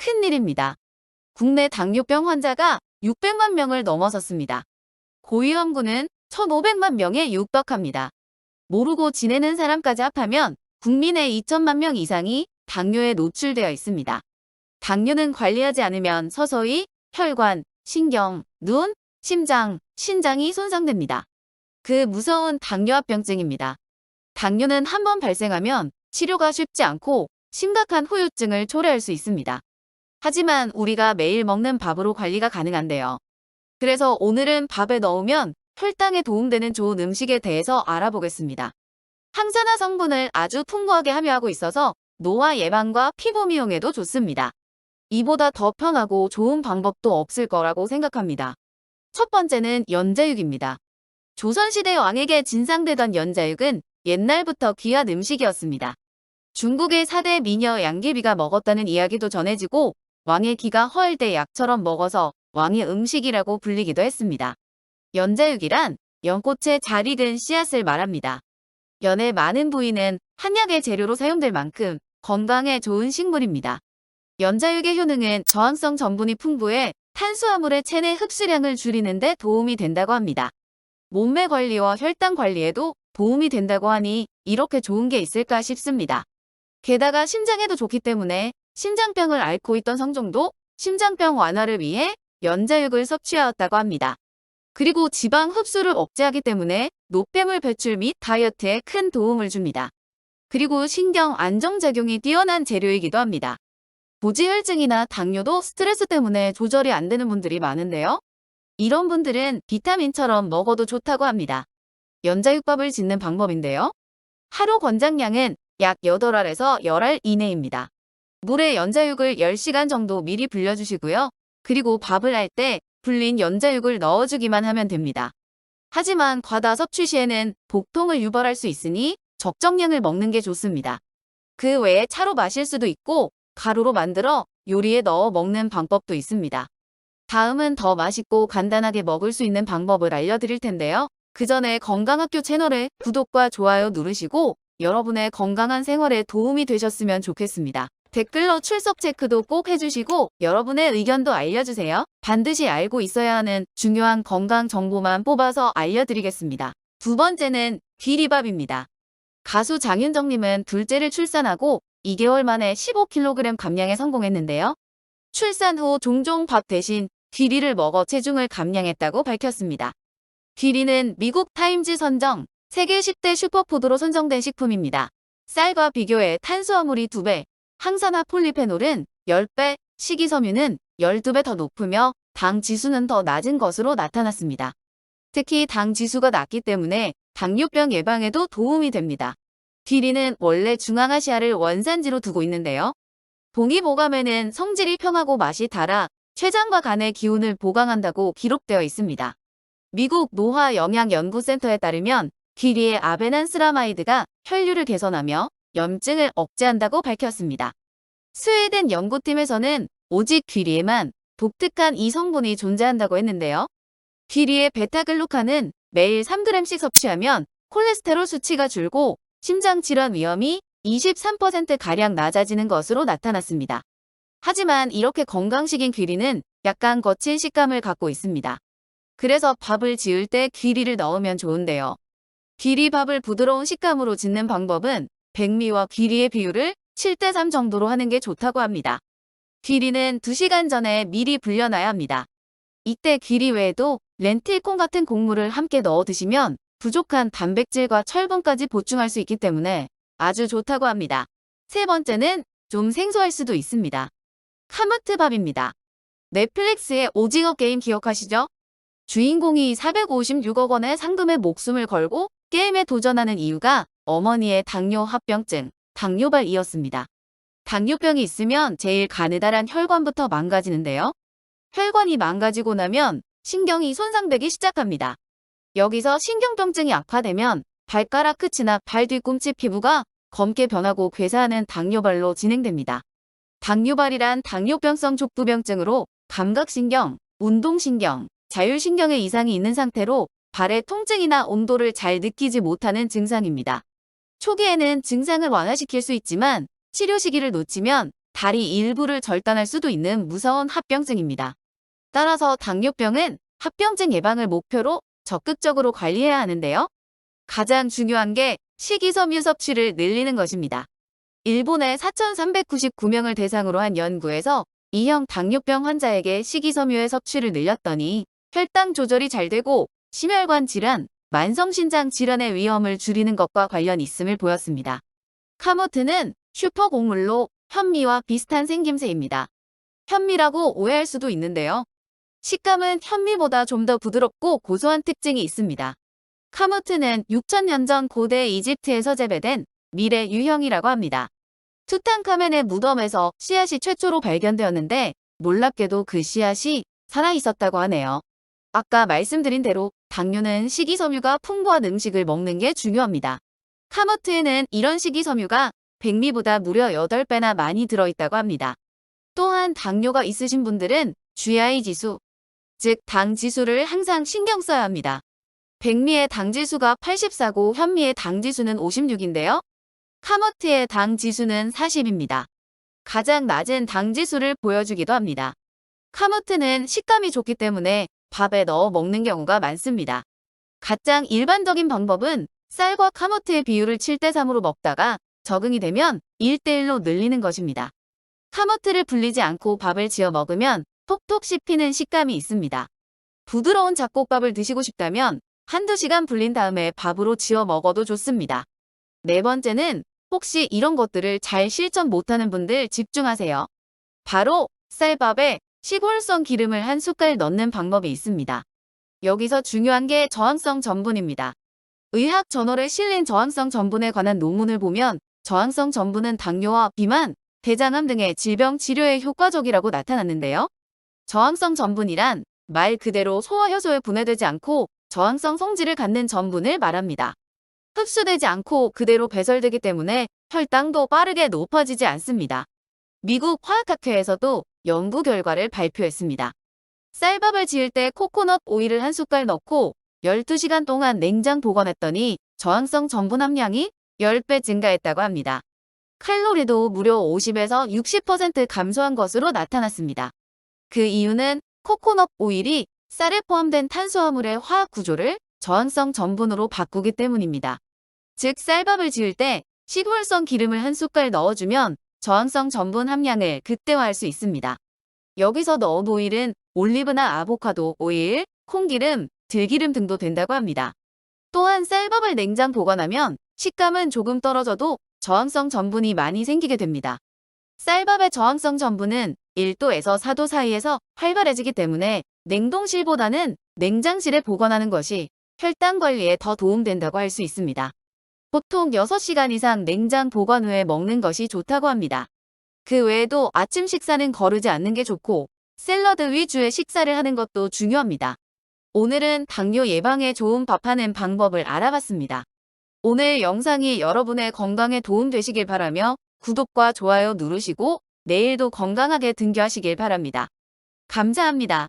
큰일입니다. 국내 당뇨병 환자가 600만 명을 넘어섰습니다. 고위험군은 1,500만 명에 육박합니다. 모르고 지내는 사람까지 합하면 국민의 2천만 명 이상이 당뇨에 노출되어 있습니다. 당뇨는 관리하지 않으면 서서히 혈관, 신경, 눈, 심장, 신장이 손상됩니다. 그 무서운 당뇨합병증입니다. 당뇨는 한번 발생하면 치료가 쉽지 않고 심각한 후유증을 초래할 수 있습니다. 하지만 우리가 매일 먹는 밥으로 관리가 가능한데요. 그래서 오늘은 밥에 넣으면 혈당에 도움되는 좋은 음식에 대해서 알아보겠습니다. 항산화 성분을 아주 풍부하게 함유하고 있어서 노화 예방과 피부 미용에도 좋습니다. 이보다 더 편하고 좋은 방법도 없을 거라고 생각합니다. 첫 번째는 연자육입니다. 조선시대 왕에게 진상되던 연자육은 옛날부터 귀한 음식이었습니다. 중국의 4대 미녀 양귀비가 먹었다는 이야기도 전해지고 왕의 기가 허할 때 약처럼 먹어서 왕의 음식이라고 불리기도 했습니다. 연자육이란 연꽃의 잘 익은 씨앗을 말합니다. 연의 많은 부위는 한약의 재료로 사용될 만큼 건강에 좋은 식물입니다. 연자육의 효능은 저항성 전분이 풍부해 탄수화물의 체내 흡수량을 줄이는 데 도움이 된다고 합니다. 몸매 관리와 혈당 관리에도 도움이 된다고 하니 이렇게 좋은 게 있을까 싶습니다. 게다가 심장에도 좋기 때문에 심장병을 앓고 있던 성종도 심장병 완화를 위해 연자육을 섭취하였다고 합니다. 그리고 지방 흡수를 억제하기 때문에 노폐물 배출 및 다이어트에 큰 도움을 줍니다. 그리고 신경 안정작용이 뛰어난 재료이기도 합니다. 고지혈증이나 당뇨도 스트레스 때문에 조절이 안 되는 분들이 많은데요. 이런 분들은 비타민처럼 먹어도 좋다고 합니다. 연자육밥을 짓는 방법인데요. 하루 권장량은 약 8알에서 10알 이내입니다. 물에 연자육을 10시간 정도 미리 불려주시고요. 그리고 밥을 할 때 불린 연자육을 넣어주기만 하면 됩니다. 하지만 과다 섭취 시에는 복통을 유발할 수 있으니 적정량을 먹는 게 좋습니다. 그 외에 차로 마실 수도 있고 가루로 만들어 요리에 넣어 먹는 방법도 있습니다. 다음은 더 맛있고 간단하게 먹을 수 있는 방법을 알려드릴 텐데요. 그 전에 건강학교 채널에 구독과 좋아요 누르시고 여러분의 건강한 생활에 도움이 되셨으면 좋겠습니다. 댓글로 출석 체크도 꼭 해주시고 여러분의 의견도 알려주세요. 반드시 알고 있어야 하는 중요한 건강 정보만 뽑아서 알려드리겠습니다. 두 번째는 귀리밥입니다. 가수 장윤정님은 둘째를 출산하고 2개월 만에 15kg 감량에 성공했는데요. 출산 후 종종 밥 대신 귀리를 먹어 체중을 감량했다고 밝혔습니다. 귀리는 미국 타임즈 선정 세계 10대 슈퍼푸드로 선정된 식품입니다. 쌀과 비교해 탄수화물이 2배, 항산화 폴리페놀은 10배, 식이섬유는 12배 더 높으며 당 지수는 더 낮은 것으로 나타났습니다. 특히 당 지수가 낮기 때문에 당뇨병 예방에도 도움이 됩니다. 귀리는 원래 중앙아시아를 원산지로 두고 있는데요. 동의보감에는 성질이 평하고 맛이 달아 췌장과 간의 기운을 보강한다고 기록되어 있습니다. 미국 노화영양연구센터에 따르면 귀리의 아베난스라마이드가 혈류를 개선하며 염증을 억제한다고 밝혔습니다. 스웨덴 연구팀에서는 오직 귀리에만 독특한 이 성분이 존재한다고 했는데요. 귀리의 베타글루칸은 매일 3g씩 섭취하면 콜레스테롤 수치가 줄고 심장질환 위험이 23%가량 낮아지는 것으로 나타났습니다. 하지만 이렇게 건강식인 귀리는 약간 거친 식감을 갖고 있습니다. 그래서 밥을 지을 때 귀리를 넣으면 좋은데요. 귀리밥을 부드러운 식감으로 짓는 방법은 백미와 귀리의 비율을 7:3 정도로 하는 게 좋다고 합니다. 귀리는 2시간 전에 미리 불려놔야 합니다. 이때 귀리 외에도 렌틸콩 같은 곡물을 함께 넣어 드시면 부족한 단백질과 철분까지 보충할 수 있기 때문에 아주 좋다고 합니다. 세 번째는 좀 생소할 수도 있습니다. 카무트밥입니다. 넷플릭스의 오징어 게임 기억하시죠? 주인공이 456억 원의 상금에 목숨을 걸고 게임에 도전하는 이유가 어머니의 당뇨 합병증, 당뇨발이었습니다. 당뇨병이 있으면 제일 가느다란 혈관부터 망가지는데요. 혈관이 망가지고 나면 신경이 손상되기 시작합니다. 여기서 신경병증이 악화되면 발가락 끝이나 발 뒤꿈치 피부가 검게 변하고 괴사하는 당뇨발로 진행됩니다. 당뇨발이란 당뇨병성 족부병증으로 감각신경, 운동신경, 자율신경에 이상이 있는 상태로 발의 통증이나 온도를 잘 느끼지 못하는 증상입니다. 초기에는 증상을 완화시킬 수 있지만 치료 시기를 놓치면 다리 일부를 절단할 수도 있는 무서운 합병증입니다. 따라서 당뇨병은 합병증 예방을 목표로 적극적으로 관리해야 하는데요. 가장 중요한 게 식이섬유 섭취를 늘리는 것입니다. 일본의 4,399명을 대상으로 한 연구에서 E형 당뇨병 환자에게 식이섬유의 섭취를 늘렸더니 혈당 조절이 잘 되고 심혈관 질환, 만성신장 질환의 위험을 줄이는 것과 관련이 있음을 보였습니다. 카모트는 슈퍼곡물로 현미와 비슷한 생김새입니다. 현미라고 오해할 수도 있는데요. 식감은 현미보다 좀 더 부드럽고 고소한 특징이 있습니다. 카모트는 6,000년 전 고대 이집트에서 재배된 밀의 유형이라고 합니다. 투탕카멘의 무덤에서 씨앗이 최초로 발견되었는데 놀랍게도 그 씨앗이 살아있었다고 하네요. 아까 말씀드린 대로 당뇨는 식이섬유가 풍부한 음식을 먹는 게 중요합니다. 카모트에는 이런 식이섬유가 백미보다 무려 8배나 많이 들어있다고 합니다. 또한 당뇨가 있으신 분들은 GI 지수, 즉 당 지수를 항상 신경 써야 합니다. 백미의 당 지수가 84고 현미의 당 지수는 56인데요. 카모트의 당 지수는 40입니다. 가장 낮은 당 지수를 보여주기도 합니다. 카모트는 식감이 좋기 때문에 밥에 넣어 먹는 경우가 많습니다. 가장 일반적인 방법은 쌀과 카모트의 비율을 7대3으로 먹다가 적응이 되면 1대1로 늘리는 것입니다. 카모트를 불리지 않고 밥을 지어 먹으면 톡톡 씹히는 식감이 있습니다. 부드러운 잡곡밥을 드시고 싶다면 한두 시간 불린 다음에 밥으로 지어 먹어도 좋습니다. 네 번째는 혹시 이런 것들을 잘 실천 못하는 분들 집중하세요. 바로 쌀밥에 식물성 기름을 한 숟갈 넣는 방법이 있습니다. 여기서 중요한 게 저항성 전분입니다. 의학 저널에 실린 저항성 전분에 관한 논문을 보면 저항성 전분은 당뇨와 비만, 대장암 등의 질병 치료에 효과적이라고 나타났는데요. 저항성 전분이란 말 그대로 소화효소에 분해되지 않고 저항성 성질을 갖는 전분을 말합니다. 흡수되지 않고 그대로 배설되기 때문에 혈당도 빠르게 높아지지 않습니다. 미국 화학학회에서도 연구 결과를 발표했습니다. 쌀밥을 지을 때 코코넛 오일을 한 숟갈 넣고 12시간 동안 냉장 보관했더니 저항성 전분 함량이 10배 증가했다고 합니다. 칼로리도 무려 50에서 60% 감소한 것으로 나타났습니다. 그 이유는 코코넛 오일이 쌀에 포함된 탄수화물의 화학 구조를 저항성 전분으로 바꾸기 때문입니다. 즉 쌀밥을 지을 때 식물성 기름을 한 숟갈 넣어주면 저항성 전분 함량을 극대화할 수 있습니다. 여기서 넣은 오일은 올리브나 아보카도 오일, 콩기름, 들기름 등도 된다고 합니다. 또한 쌀밥을 냉장 보관하면 식감은 조금 떨어져도 저항성 전분이 많이 생기게 됩니다. 쌀밥의 저항성 전분은 1도에서 4도 사이에서 활발해지기 때문에 냉동실보다는 냉장실에 보관하는 것이 혈당 관리에 더 도움된다고 할 수 있습니다. 보통 6시간 이상 냉장 보관 후에 먹는 것이 좋다고 합니다. 그 외에도 아침 식사는 거르지 않는 게 좋고 샐러드 위주의 식사를 하는 것도 중요합니다. 오늘은 당뇨 예방에 좋은 밥하는 방법을 알아봤습니다. 오늘 영상이 여러분의 건강에 도움되시길 바라며 구독과 좋아요 누르시고 내일도 건강하게 등교하시길 바랍니다. 감사합니다.